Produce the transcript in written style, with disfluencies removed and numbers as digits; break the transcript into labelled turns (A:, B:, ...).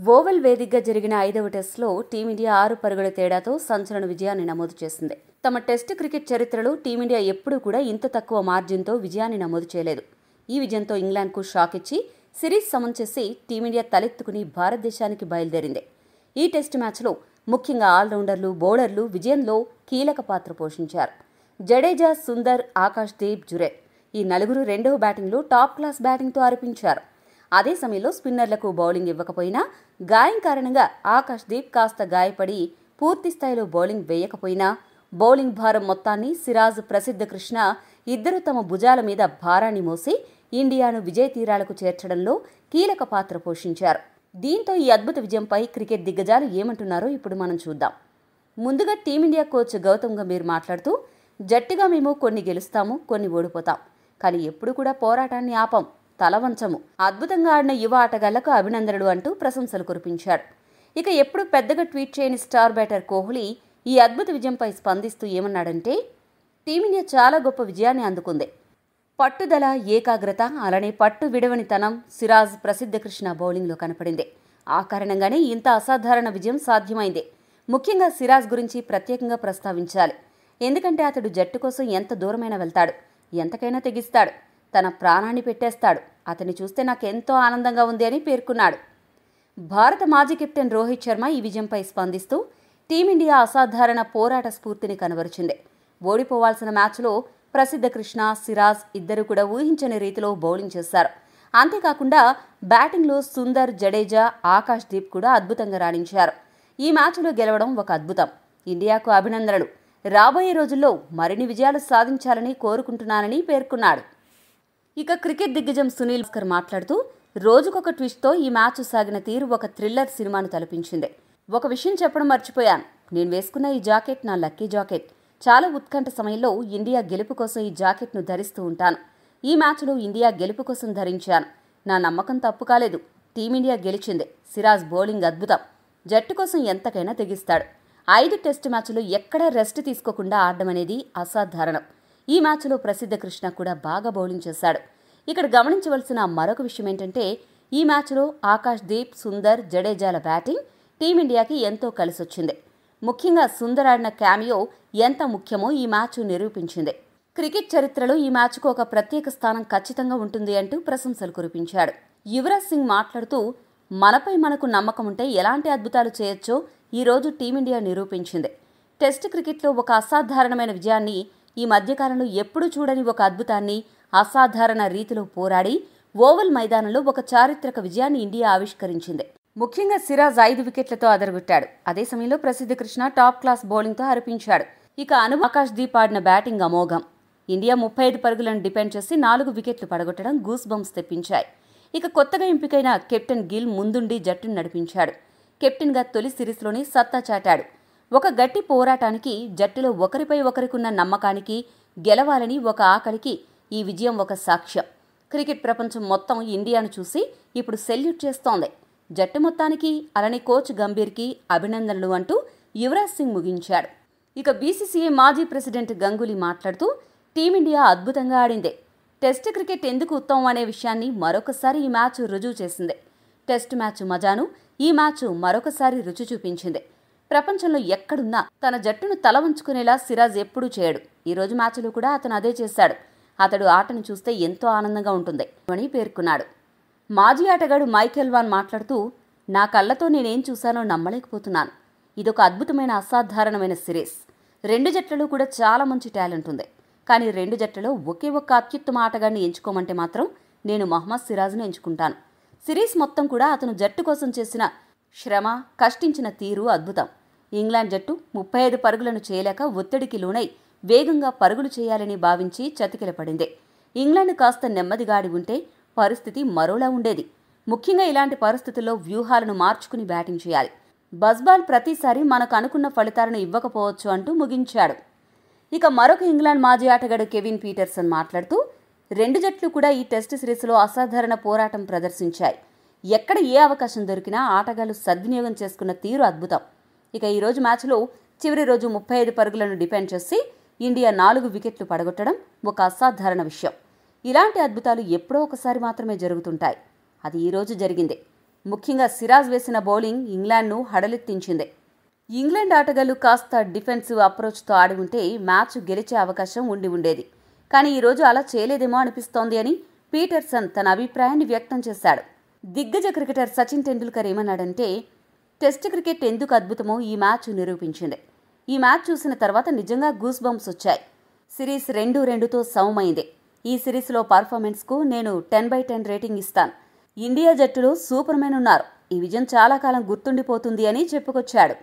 A: Oval వేదికగా జరిగిన 5వ టెస్టులో టీమిండియా 6 పరుగుల తేడాతో సంచలన విజయాన్ని నమోదు చేసింది. తమ టెస్టు క్రికెట్ చరిత్రలో టీమిండియా ఎప్పుడూ కూడా ఇంత తక్కువ మార్జిన్తో విజయాన్ని నమోదు చేయలేదు. ఈ విజయంతో ఇంగ్లాండ్కు షాక్ ఇచ్చి సిరీస్ సమం చేసి టీమిండియా తలెత్తుకుని భారతదేశానికి బయలుదేరింది. ఈ టెస్టు మ్యాచ్లో ముఖ్యంగా ఆల్రౌండర్లు, బౌలర్లు విజయంలో కీలక పాత్ర పోషించారు. జడేజా, సుందర్, ఆకాష్ దీప్, జురేల్ ఈ నలుగురు రెండవ బ్యాటింగ్లో టాప్ క్లాస్ బ్యాటింగ్తో అరిపించారు. అదే సమయంలో స్పిన్నర్లకు బౌలింగ్ ఇవ్వకపోయినా, గాయం కారణంగా ఆకాష్ దీప్ కాస్త గాయపడి పూర్తి స్థాయిలో బౌలింగ్ వేయకపోయినా, బౌలింగ్ భారం మొత్తాన్ని సిరాజ్, ప్రసిద్ధ కృష్ణ ఇద్దరు తమ భుజాల మీద భారాన్ని మోసి ఇండియాను విజయ తీరాలకు చేర్చడంలో కీలక పాత్ర పోషించారు. దీంతో ఈ అద్భుత విజయంపై క్రికెట్ దిగ్గజాలు ఏమంటున్నారో ఇప్పుడు మనం చూద్దాం. ముందుగా టీమిండియా కోచ్ గౌతమ్ గంభీర్ మాట్లాడుతూ, జట్టుగా మేము కొన్ని గెలుస్తాము, కొన్ని ఓడిపోతాం, కానీ ఎప్పుడు కూడా పోరాటాన్ని ఆపం, తలవంచము. అద్భుతంగా ఆడిన యువ ఆటగాళ్లకు అభినందనలు అంటూ ప్రశంసలు కురిపించాడు. ఇక ఎప్పుడు పెద్దగా ట్వీట్ చేయని స్టార్ బ్యాటర్ కోహ్లీ ఈ అద్భుత విజయంపై స్పందిస్తూ ఏమన్నాడంటే, టీమిండియా చాలా గొప్ప విజయాన్ని అందుకుంది. పట్టుదల, ఏకాగ్రత, అలానే పట్టు విడవనితనం సిరాజ్, ప్రసిద్ధ కృష్ణ బౌలింగ్లో కనపడింది. ఆ కారణంగానే ఇంత అసాధారణ విజయం సాధ్యమైంది. ముఖ్యంగా సిరాజ్ గురించి ప్రత్యేకంగా ప్రస్తావించాలి. ఎందుకంటే అతడు జట్టు కోసం ఎంత దూరమైనా వెళ్తాడు, ఎంతకైనా తెగిస్తాడు, తన ప్రాణాన్ని పెట్టేస్తాడు. అతన్ని చూస్తే నాకెంతో ఆనందంగా ఉంది అని పేర్కొన్నాడు. భారత మాజీ కెప్టెన్ రోహిత్ శర్మ ఈ విజయంపై స్పందిస్తూ, టీమిండియా అసాధారణ పోరాట స్ఫూర్తిని కనబరిచింది. ఓడిపోవాల్సిన మ్యాచ్లో ప్రసిద్ధ కృష్ణ, సిరాజ్ ఇద్దరు కూడా ఊహించని రీతిలో బౌలింగ్ చేశారు. అంతేకాకుండా బ్యాటింగ్లో సుందర్, జడేజా, ఆకాష్ దీప్ కూడా అద్భుతంగా రాణించారు. ఈ మ్యాచ్లో గెలవడం ఒక అద్భుతం. ఇండియాకు అభినందనలు. రాబోయే రోజుల్లో మరిన్ని విజయాలు సాధించాలని కోరుకుంటున్నానని పేర్కొన్నాడు. ఇక క్రికెట్ దిగ్గజం సునీల్ గవాస్కర్ మాట్లాడుతూ, రోజుకొక ట్విస్ట్తో ఈ మ్యాచ్ సాగిన తీరు ఒక థ్రిల్లర్ సినిమాను తలపించింది. ఒక విషయం చెప్పడం మర్చిపోయాను. నేను వేసుకున్న ఈ జాకెట్ నా లక్కీ జాకెట్. చాలా ఉత్కంఠ సమయంలో ఇండియా గెలుపు కోసం ఈ జాకెట్ను ధరిస్తూ ఉంటాను. ఈ మ్యాచ్లో ఇండియా గెలుపు కోసం ధరించాను. నా నమ్మకం తప్పు కాలేదు. టీమిండియా గెలిచింది. సిరాజ్ బౌలింగ్ అద్భుతం. జట్టు కోసం ఎంతకైనా తెగిస్తాడు. 5 టెస్టు మ్యాచ్లో ఎక్కడా రెస్ట్ తీసుకోకుండా ఆడడం అనేది అసాధారణం. ఈ మ్యాచ్లో ప్రసిద్ధ కృష్ణ కూడా బాగా బౌలింగ్ చేశాడు. ఇక్కడ గమనించవలసిన మరొక విషయం ఏంటంటే, ఈ మ్యాచ్లో ఆకాష్ దీప్, సుందర్, జడేజాల బ్యాటింగ్ టీమిండియాకి ఎంతో కలిసొచ్చింది. ముఖ్యంగా సుందర్ ఆడిన క్యామియో ఎంత ముఖ్యమో ఈ మ్యాచ్ నిరూపించింది. క్రికెట్ చరిత్రలో ఈ మ్యాచ్కు ఒక ప్రత్యేక స్థానం ఖచ్చితంగా ఉంటుంది అంటూ ప్రశంసలు కురిపించాడు. యువరాజ్ సింగ్ మాట్లాడుతూ, మనపై మనకు నమ్మకం ఉంటే ఎలాంటి అద్భుతాలు చేయొచ్చో ఈరోజు టీమిండియా నిరూపించింది. టెస్ట్ క్రికెట్లో ఒక అసాధారణమైన విజయాన్ని, ఈ మధ్యకాలంలో ఎప్పుడూ చూడని ఒక అద్భుతాన్ని అసాధారణ రీతిలో పోరాడి ఓవల్ మైదానంలో ఒక చారిత్రక విజయాన్ని ఇండియా ఆవిష్కరించింది. ముఖ్యంగా సిరాజ్ 5 వికెట్లతో అదరగొట్టాడు. అదే సమయంలో ప్రసిద్ధ కృష్ణ టాప్ క్లాస్ బౌలింగ్తో అరిపించాడు. ఇక ఆకాష్ దీప్ ఆడిన బ్యాటింగ్ అమోఘం. ఇండియా 35 పరుగులను డిపెండ్ చేసి 4 వికెట్లు పడగొట్టడం గూస్ బంప్స్ తెప్పించాయి. ఇక కొత్తగా ఎంపికైన కెప్టెన్ గిల్ ముందుండి జట్టును నడిపించాడు. కెప్టెన్గా తొలి సిరీస్లోనే సత్తా చాటాడు. ఒక గట్టి పోరాటానికి, జట్టులో ఒకరిపై ఒకరికున్న నమ్మకానికి, గెలవాలని ఒక ఆకలికి ఈ విజయం ఒక సాక్ష్యం. క్రికెట్ ప్రపంచం మొత్తం ఇండియాను చూసి ఇప్పుడు సెల్యూట్ చేస్తోంది. జట్టు మొత్తానికి, అలానే కోచ్ గంభీర్కి అభినందనలు అంటూ యువరాజ్ సింగ్ ముగించాడు. ఇక బీసీసీఐ మాజీ ప్రెసిడెంట్ గంగూలీ మాట్లాడుతూ, టీమిండియా అద్భుతంగా ఆడింది. టెస్ట్ క్రికెట్ ఎందుకు ఉత్తమం అనే విషయాన్ని మరొకసారి ఈ మ్యాచ్ రుజువు చేసింది. టెస్ట్ మ్యాచ్ మజాను ఈ మ్యాచ్ మరొకసారి రుచి చూపించింది. ప్రపంచంలో ఎక్కడున్నా తన జట్టును తల వంచుకునేలా సిరాజ్ ఎప్పుడూ చేయడు. ఈరోజు మ్యాచ్లో కూడా అతను అదే చేశాడు. అతడు ఆటను చూస్తే ఎంతో ఆనందంగా ఉంటుంది అని పేర్కొన్నాడు. మాజీ ఆటగాడు మైకెల్ వాన్ మాట్లాడుతూ, నా కళ్ళతో నేనేం చూశానో నమ్మలేకపోతున్నాను. ఇదొక అద్భుతమైన, అసాధారణమైన సిరీస్. 2 జట్లలో కూడా చాలా మంచి టాలెంట్ ఉంది. కానీ 2 జట్లలో ఒకే ఒక్క అత్యుత్తమ ఆటగాడిని ఎంచుకోమంటే మాత్రం నేను మహమ్మద్ సిరాజ్ను ఎంచుకుంటాను. సిరీస్ మొత్తం కూడా అతను జట్టు కోసం చేసిన శ్రమ, కష్టించిన తీరు అద్భుతం. ఇంగ్లాండ్ జట్టు 35 పరుగులను చేయలేక ఒత్తిడికి లోనై వేగంగా పరుగులు చేయాలని భావించి చతికిల పడింది. ఇంగ్లాండ్ కాస్త నెమ్మదిగా ఆడి ఉంటే పరిస్థితి మరోలా ఉండేది. ముఖ్యంగా ఇలాంటి పరిస్థితుల్లో వ్యూహాలను మార్చుకుని బ్యాటింగ్ చేయాలి. బస్బాల్ ప్రతిసారి మనకు అనుకున్న ఫలితాలను ఇవ్వకపోవచ్చు అంటూ ముగించాడు. ఇక మరొక ఇంగ్లాండ్ మాజీ ఆటగాడు కెవిన్ పీటర్సన్ మాట్లాడుతూ, 2 జట్లు కూడా ఈ టెస్ట్ సిరీస్లో అసాధారణ పోరాటం ప్రదర్శించాయి. ఎక్కడ ఏ అవకాశం దొరికినా ఆటగాళ్లు సద్వినియోగం చేసుకున్న తీరు అద్భుతం. ఇక ఈరోజు మ్యాచ్లో చివరి రోజు 35 పరుగులను డిపెండ్ చేసి ఇండియా 4 వికెట్లు పడగొట్టడం ఒక అసాధారణ విషయం. ఇలాంటి అద్భుతాలు ఎప్పుడో ఒకసారి మాత్రమే జరుగుతుంటాయి. అది ఈరోజు జరిగింది. ముఖ్యంగా సిరాజ్ వేసిన బౌలింగ్ ఇంగ్లాండ్ను హడలెత్తించింది. ఇంగ్లాండ్ ఆటగాళ్లు కాస్త డిఫెన్సివ్ అప్రోచ్తో ఆడి ఉంటే మ్యాచ్ గెలిచే అవకాశం ఉండేది. కానీ ఈరోజు అలా చేయలేదేమో అనిపిస్తోంది అని పీటర్సన్ తన అభిప్రాయాన్ని వ్యక్తం చేశాడు. దిగ్గజ క్రికెటర్ సచిన్ టెండూల్కర్ ఏమన్నాడంటే, టెస్ట్ క్రికెట్ ఎందుకు అద్భుతమో ఈ మ్యాచ్ నిరూపించింది. ఈ మ్యాచ్ చూసిన తర్వాత నిజంగా గూస్ బంప్స్ వచ్చాయి. సిరీస్ 2-2తో సమమైంది. ఈ సిరీస్లో పర్ఫార్మెన్స్కు నేను 10/10 రేటింగ్ ఇస్తాను. ఇండియా జట్టులో సూపర్ మెన్ ఉన్నారు. ఈ విజయం చాలా కాలం గుర్తుండిపోతుంది అని చెప్పుకొచ్చాడు.